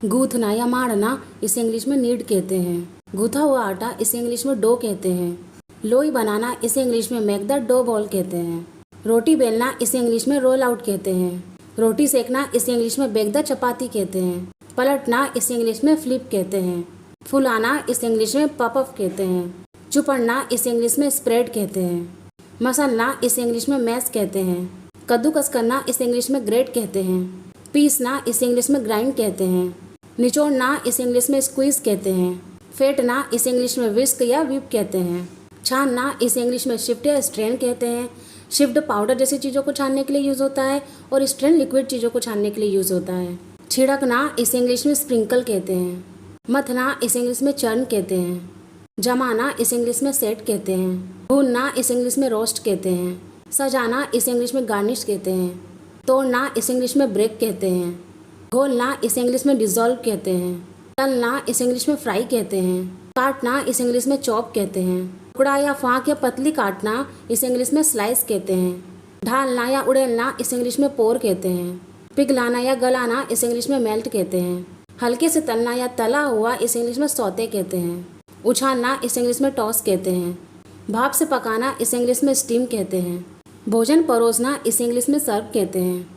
गूंथना या मारना इसे इंग्लिश में नीड कहते हैं। गूंथा हुआ आटा इसे इंग्लिश में डो कहते हैं। लोई बनाना इसे इंग्लिश में मेक द डो बॉल कहते हैं। रोटी बेलना इसे इंग्लिश में रोल आउट कहते हैं। रोटी सेकना इसे इंग्लिश में बेक द चपाती कहते हैं। पलटना इसे इंग्लिश में फ्लिप कहते हैं। फुलाना इसे इंग्लिश में पप अप कहते हैं। चुपड़ना इसे इंग्लिश में स्प्रेड कहते हैं। मसलना इसे इंग्लिश में मैश कहते हैं। कद्दूकस करना इसे इंग्लिश में ग्रेट कहते हैं। पीसना इसे इंग्लिश में ग्राइंड कहते हैं। निचोड़ना इसे इंग्लिश में स्क्वीज कहते हैं। फेंटना इसे इंग्लिश में विस्क या व्हिप कहते हैं। छानना इसे इंग्लिश में शिफ्ट या स्ट्रेन कहते हैं। शिफ्ट पाउडर जैसी चीज़ों को छानने के लिए यूज़ होता है और स्ट्रेन लिक्विड चीज़ों को छानने के लिए यूज़ होता है। छिड़कना इसे इंग्लिश में स्प्रिंकल कहते हैं। मथना इसे इंग्लिश में चर्न कहते हैं। जमाना इसे इंग्लिश में सेट कहते हैं। भूनना इसे इंग्लिश में रोस्ट कहते हैं। सजाना इसे इंग्लिश में गार्निश कहते हैं। तोड़ना इसे इंग्लिश में ब्रेक कहते हैं। घोलना इसे इंग्लिश में डिज़ोल्व कहते हैं। तलना इसे इंग्लिश में फ्राई कहते हैं। काटना इसे इंग्लिश में चॉप कहते हैं। टुकड़ा या फाँक या पतली काटना इसे इंग्लिश में स्लाइस कहते हैं। ढालना या उड़ेलना इसे इंग्लिश में पोर कहते हैं। पिघलाना या गलाना इसे इंग्लिश में मेल्ट कहते हैं। हल्के से तलना या तला हुआ इसे इंग्लिश में सौते कहते हैं। उछालना इसे इंग्लिश में टॉस कहते हैं। भाप से पकाना इसे इंग्लिश में स्टीम कहते हैं। भोजन परोसना इसे इंग्लिश में सर्व कहते हैं।